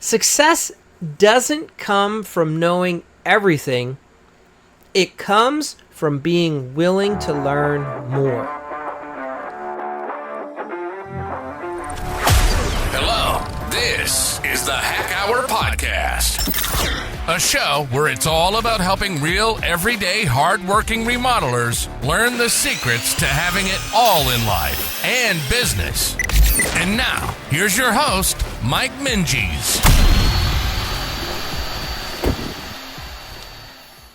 Success doesn't come from knowing everything. It comes from being willing to learn more. Hello, this is the Hack Hour Podcast, a show where it's all about helping real, everyday, hardworking remodelers learn the secrets to having it all in life and business. And now, here's your host, Mike Minges.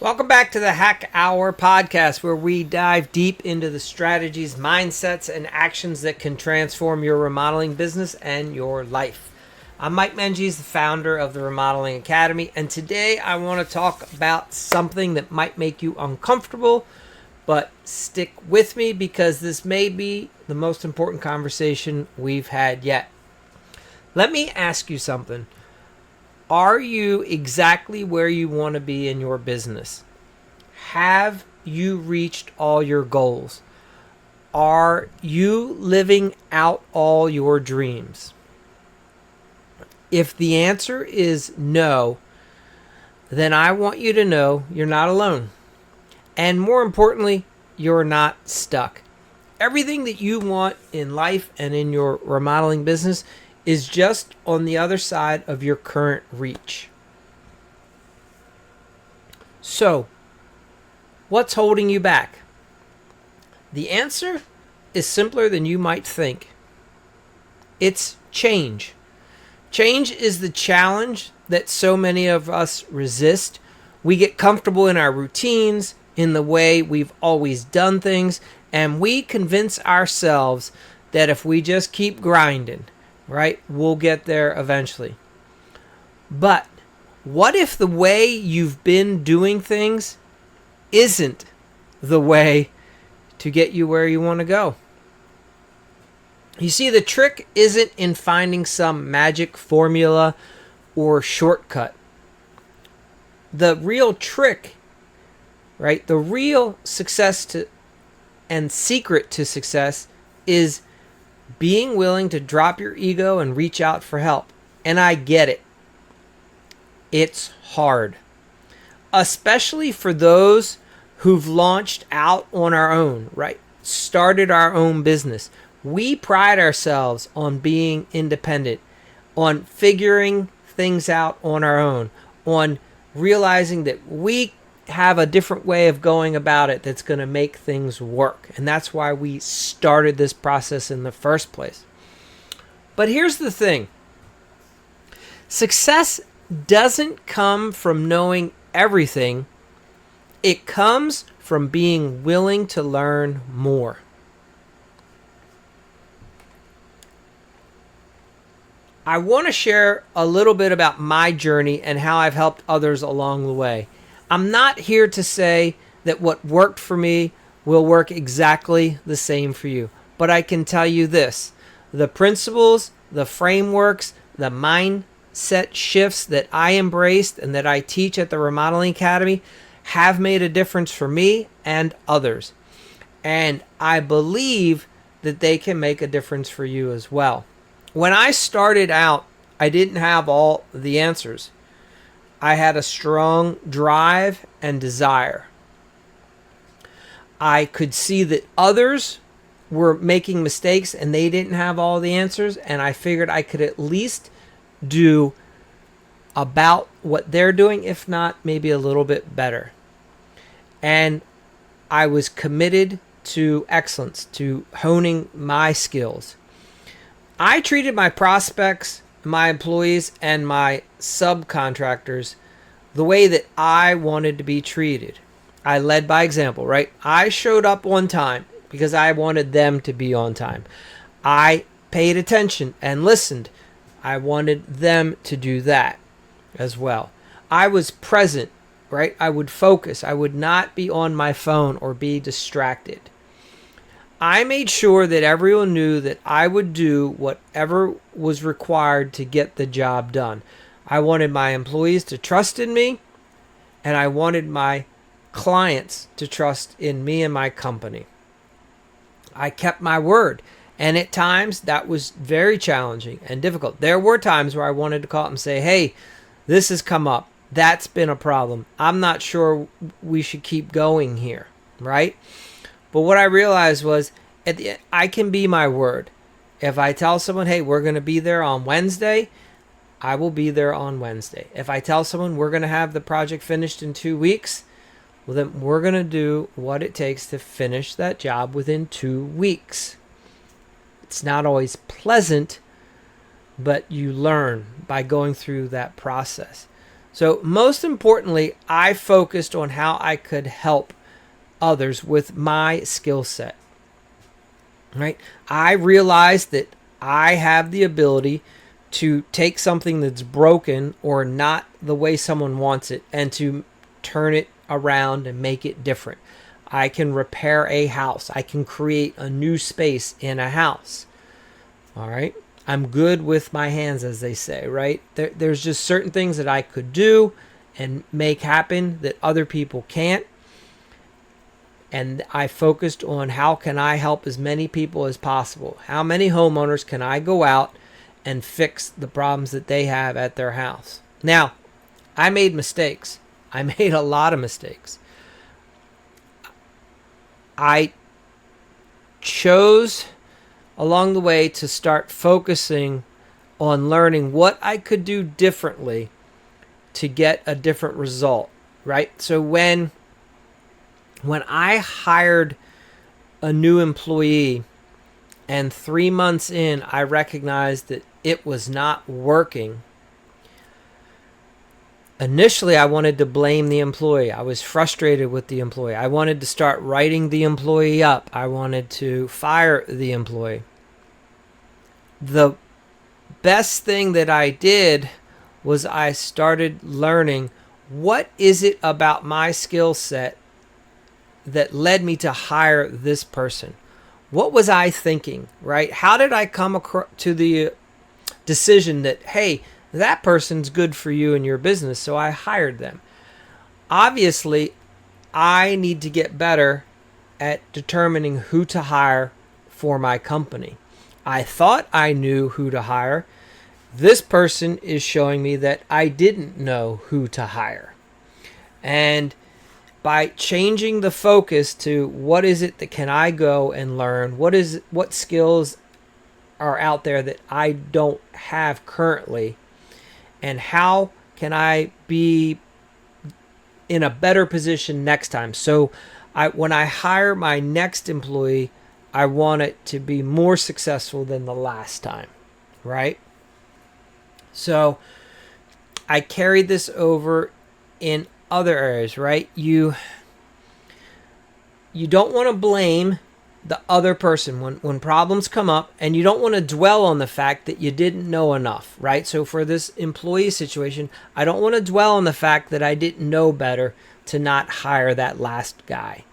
Welcome back to the Hack Hour Podcast, where we dive deep into the strategies, mindsets, and actions that can transform your remodeling business and your life. I'm Mike Minges, the founder of the Remodeling Academy, and today I want to talk about something that might make you uncomfortable, but stick with me because this may be the most important conversation we've had yet. Let me ask you something. Are you exactly where you want to be in your business? Have you reached all your goals? Are you living out all your dreams? If the answer is no, then I want you to know you're not alone. And more importantly, you're not stuck. Everything that you want in life and in your remodeling business is just on the other side of your current reach. So, what's holding you back? The answer is simpler than you might think. It's change. Change is the challenge that so many of us resist. We get comfortable in our routines, in the way we've always done things, and we convince ourselves that if we just keep grinding, right, we'll get there eventually. But what if the way you've been doing things isn't the way to get you where you want to go? You see, the trick isn't in finding some magic formula or shortcut. The real trick, right, the real success and secret to success is being willing to drop your ego and reach out for help. And I get it. It's hard. Especially for those who've launched out on our own, right? Started our own business. We pride ourselves on being independent, on figuring things out on our own, on realizing that we have a different way of going about it that's going to make things work. And that's why we started this process in the first place. But here's the thing. Success doesn't come from knowing everything. It comes from being willing to learn more. I want to share a little bit about my journey and how I've helped others along the way. I'm not here to say that what worked for me will work exactly the same for you. But I can tell you this. The principles, the frameworks, the mindset shifts that I embraced and that I teach at the Remodeling Academy have made a difference for me and others. And I believe that they can make a difference for you as well. When I started out, I didn't have all the answers. I had a strong drive and desire. I could see that others were making mistakes and they didn't have all the answers, and I figured I could at least do about what they're doing, if not maybe a little bit better. And I was committed to excellence, to honing my skills. I treated my prospects, my employees, and my subcontractors the way that I wanted to be treated. I led by example, right? I showed up on time because I wanted them to be on time. I paid attention and listened. I wanted them to do that as well. I was present, right? I would focus. I would not be on my phone or be distracted. I made sure that everyone knew that I would do whatever was required to get the job done. I wanted my employees to trust in me, and I wanted my clients to trust in me and my company. I kept my word, And at times that was very challenging and difficult. There were times where I wanted to call up and say, hey, this has come up. That's been a problem. I'm not sure we should keep going here, right? But what I realized was I can be my word. If I tell someone, hey, we're going to be there on Wednesday, I will be there on Wednesday. If I tell someone we're going to have the project finished in 2 weeks, well, then we're going to do what it takes to finish that job within 2 weeks. It's not always pleasant, but you learn by going through that process. So most importantly, I focused on how I could help others with my skill set. Right? I realized that I have the ability to take something that's broken or not the way someone wants it and to turn it around and make it different. I can repair a house. I can create a new space in a house. All right. I'm good with my hands, as they say, right? There's just certain things that I could do and make happen that other people can't. And I focused on how can I help as many people as possible? How many homeowners can I go out and fix the problems that they have at their house? Now, I made mistakes. I made a lot of mistakes. I chose along the way to start focusing on learning what I could do differently to get a different result, right? So when I hired a new employee and 3 months in, I recognized that it was not working. Initially, I wanted to blame the employee. I was frustrated with the employee. I wanted to start writing the employee up. I wanted to fire the employee. The best thing that I did was I started learning what is it about my skill set that led me to hire this person. What was I thinking, right? How did I come to the decision that, hey, that person's good for you and your business, so I hired them? Obviously, I need to get better at determining who to hire for my company. I thought I knew who to hire. This person is showing me that I didn't know who to hire. And by changing the focus to what is it that can I go and learn, what skills are out there that I don't have currently, and how can I be in a better position next time. So when I hire my next employee, I want it to be more successful than the last time, right? So I carried this over in other areas, right? You don't want to blame the other person when problems come up, and you don't want to dwell on the fact that you didn't know enough, right? So for this employee situation, I don't want to dwell on the fact that I didn't know better to not hire that last guy,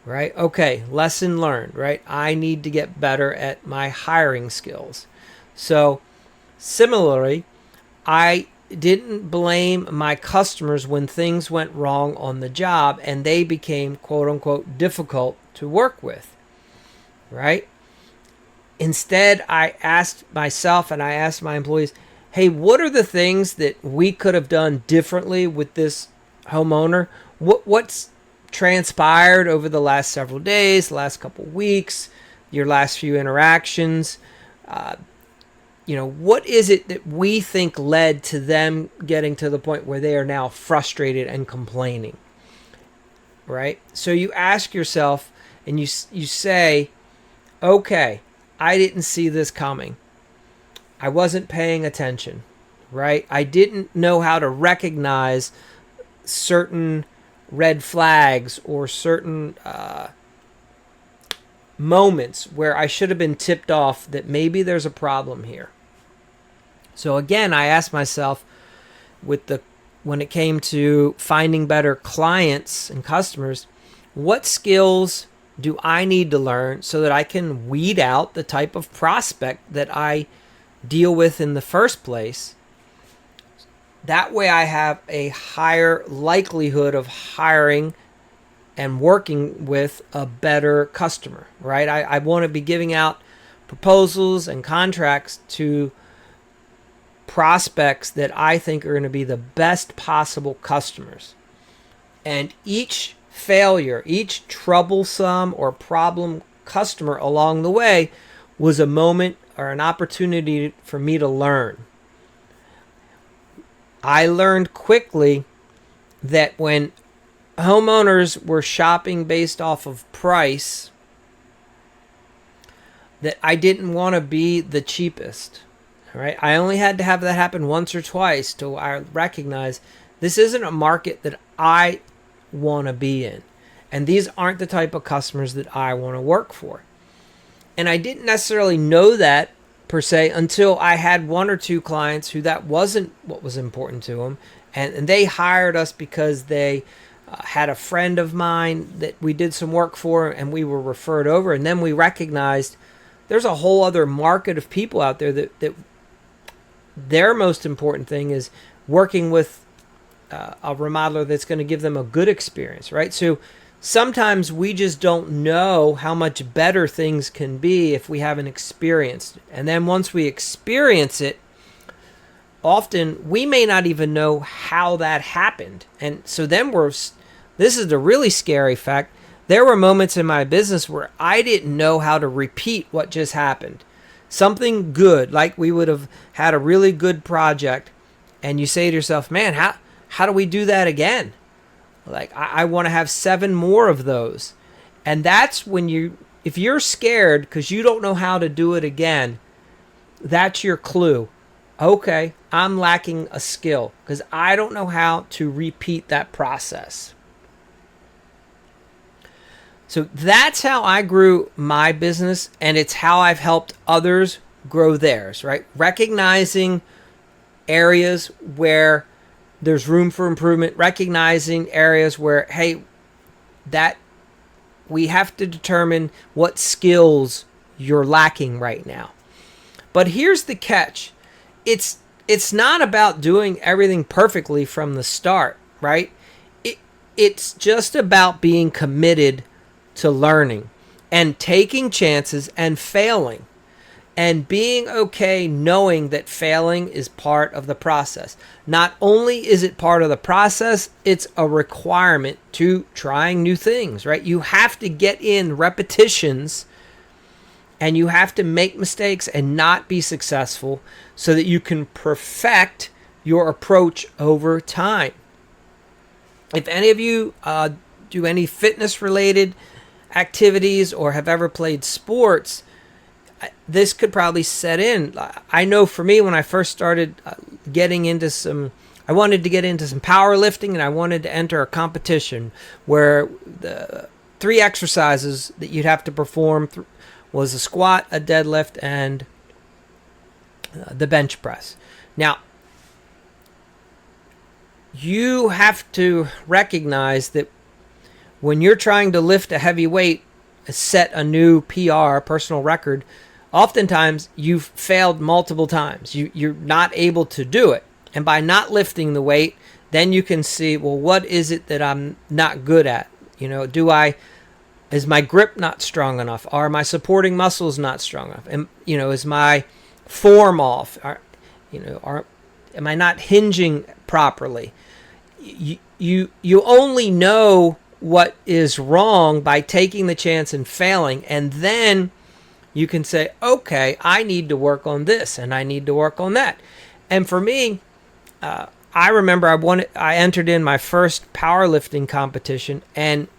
right? Okay, lesson learned, right? I need to get better at my hiring skills. So similarly, I didn't blame my customers when things went wrong on the job and they became quote unquote difficult to work with, right? Instead, I asked myself and I asked my employees, hey, what are the things that we could have done differently with this homeowner? What's transpired over the last several days, the last couple weeks, your last few interactions? What is it that we think led to them getting to the point where they are now frustrated and complaining, right? So you ask yourself and you say, okay, I didn't see this coming. I wasn't paying attention, right? I didn't know how to recognize certain red flags or certain moments where I should have been tipped off that maybe there's a problem here. So again, I asked myself when it came to finding better clients and customers, what skills do I need to learn so that I can weed out the type of prospect that I deal with in the first place? That way I have a higher likelihood of hiring and working with a better customer, right? I want to be giving out proposals and contracts to prospects that I think are going to be the best possible customers. And each failure, each troublesome or problem customer along the way was a moment or an opportunity for me to learn. I learned quickly that when homeowners were shopping based off of price, that I didn't want to be the cheapest. All right, I only had to have that happen once or twice till I recognize this isn't a market that I want to be in, and these aren't the type of customers that I want to work for. And I didn't necessarily know that per se until I had one or two clients who that wasn't what was important to them, and they hired us because they had a friend of mine that we did some work for, and we were referred over, and then we recognized there's a whole other market of people out there that their most important thing is working with a remodeler that's going to give them a good experience, right? So sometimes we just don't know how much better things can be if we haven't experienced it. And then once we experience it, often we may not even know how that happened. And so then this is the really scary fact. There were moments in my business where I didn't know how to repeat what just happened. Something good, like we would have had a really good project, and you say to yourself, man, how do we do that again? Like, I want to have 7 more of those. And that's when if you're scared because you don't know how to do it again, that's your clue. Okay, I'm lacking a skill because I don't know how to repeat that process. So that's how I grew my business, and it's how I've helped others grow theirs, right? Recognizing areas where there's room for improvement, recognizing areas where, hey, that we have to determine what skills you're lacking right now. But here's the catch. It's not about doing everything perfectly from the start, right? It's just about being committed to learning and taking chances and failing and being okay knowing that failing is part of the process. Not only is it part of the process, it's a requirement to trying new things, right? You have to get in repetitions and you have to make mistakes and not be successful so that you can perfect your approach over time. If any of you do any fitness related activities or have ever played sports, this could probably set in. I know for me, when I first started I wanted to get into some powerlifting, and I wanted to enter a competition where the 3 exercises that you'd have to perform was a squat, a deadlift, and the bench press. Now, you have to recognize that when you're trying to lift a heavy weight, set a new PR, personal record, oftentimes you've failed multiple times. You're not able to do it. And by not lifting the weight, then you can see, well, what is it that I'm not good at? Is my grip not strong enough? Are my supporting muscles not strong enough? And, is my form off? Am I not hinging properly? You only know what is wrong by taking the chance and failing, and then you can say, okay, I need to work on this and I need to work on that. And for me, I remember I entered in my first powerlifting competition, and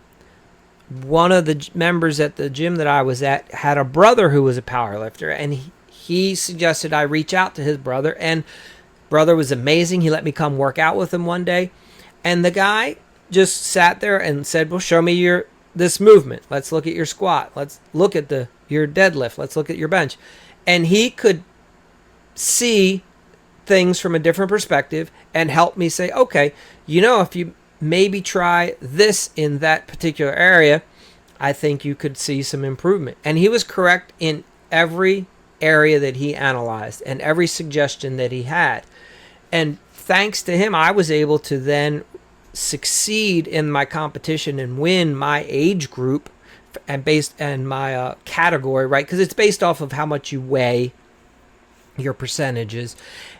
one of the members at the gym that I was at had a brother who was a powerlifter, and he suggested I reach out to his brother, and brother was amazing. He let me come work out with him one day, and the guy just sat there and said, well, show me this movement. Let's look at your squat. Let's look at your deadlift. Let's look at your bench. And he could see things from a different perspective and help me say, okay, if you maybe try this in that particular area, I think you could see some improvement. And he was correct in every area that he analyzed and every suggestion that he had. And thanks to him, I was able to then succeed in my competition and win my age group and my category, right? Because it's based off of how much you weigh, your percentages,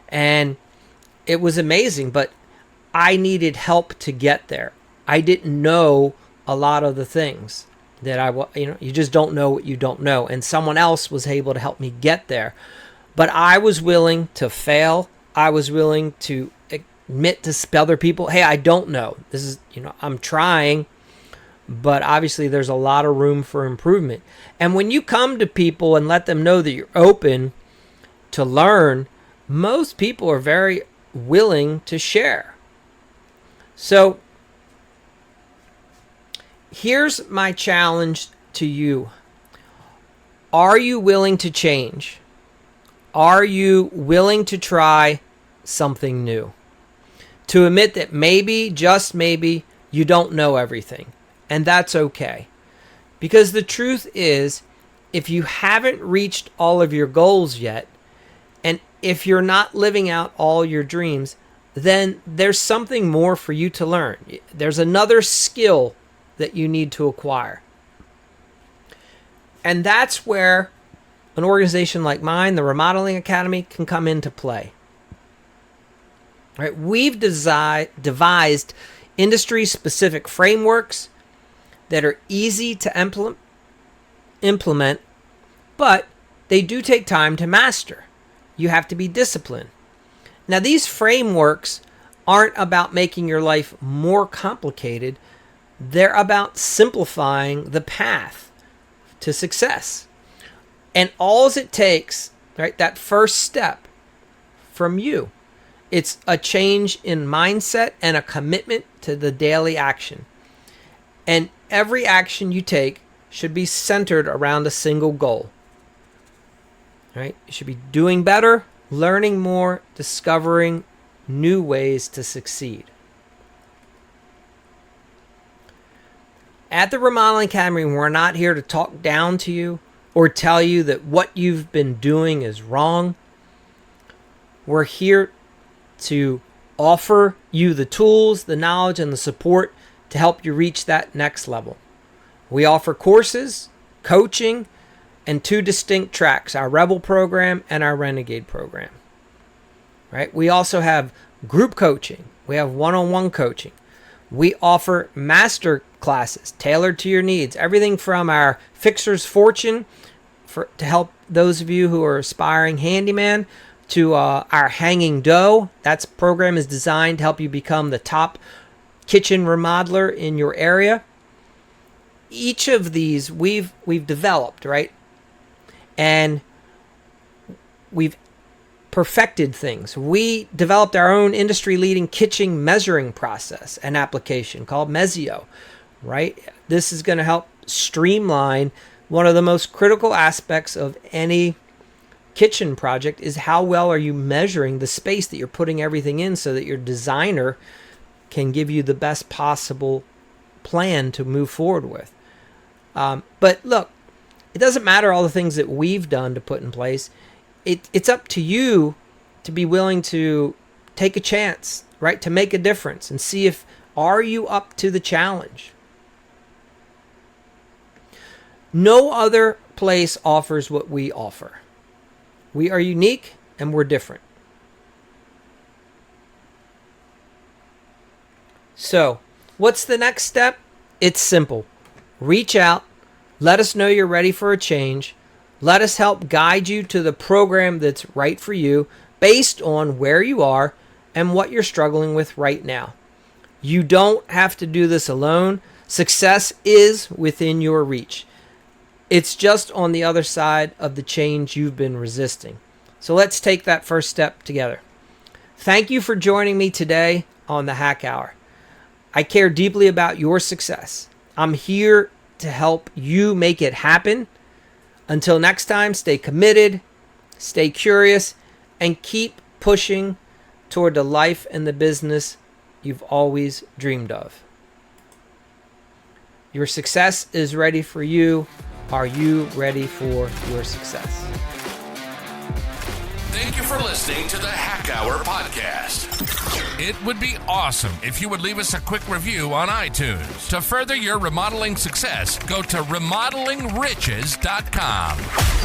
and it was amazing. But I needed help to get there. I didn't know a lot of the things that you just don't know what you don't know, and someone else was able to help me get there. But I was willing to fail. I was willing to admit to other people, hey, I don't know. This is, I'm trying, but obviously there's a lot of room for improvement. And when you come to people and let them know that you're open to learn, most people are very willing to share. So here's my challenge to you. Are you willing to change? Are you willing to try something new? To admit that maybe, just maybe, you don't know everything. And that's okay. Because the truth is, if you haven't reached all of your goals yet, and if you're not living out all your dreams, then there's something more for you to learn. There's another skill that you need to acquire. And that's where an organization like mine, the Remodeling Academy, can come into play. Right? We've devised industry-specific frameworks that are easy to implement, but they do take time to master. You have to be disciplined. Now, these frameworks aren't about making your life more complicated. They're about simplifying the path to success. And all it takes, right, that first step from you, it's a change in mindset and a commitment to the daily action. And every action you take should be centered around a single goal. Right? You should be doing better, learning more, discovering new ways to succeed. At the Remodeling Academy, we're not here to talk down to you or tell you that what you've been doing is wrong. We're here to offer you the tools, the knowledge, and the support to help you reach that next level. We offer courses, coaching, and 2 distinct tracks, our Rebel program and our Renegade program. Right? We also have group coaching. We have one-on-one coaching. We offer master classes tailored to your needs. Everything from our Fixer's Fortune to help those of you who are aspiring handyman to our Hanging Dough. That program is designed to help you become the top kitchen remodeler in your area. Each of these we've developed, right? And we've perfected things. We developed our own industry-leading kitchen measuring process and application called Mezio, right? This is going to help streamline one of the most critical aspects of any kitchen project is how well are you measuring the space that you're putting everything in so that your designer can give you the best possible plan to move forward with. But look, it doesn't matter all the things that we've done to put in place. It's up to you to be willing to take a chance, right? To make a difference and see if are you up to the challenge. No other place offers what we offer. We are unique and we're different. So, what's the next step? It's simple. Reach out. Let us know you're ready for a change. Let us help guide you to the program that's right for you based on where you are and what you're struggling with right now. You don't have to do this alone. Success is within your reach. It's just on the other side of the change you've been resisting. So let's take that first step together. Thank you for joining me today on the Hack Hour. I care deeply about your success. I'm here to help you make it happen. Until next time, stay committed, stay curious, and keep pushing toward the life and the business you've always dreamed of. Your success is ready for you. Are you ready for your success? Thank Thank you for listening to the Hack Hour Podcast. It would be awesome if you would leave us a quick review on iTunes. To further your remodeling success, go to remodelingriches.com.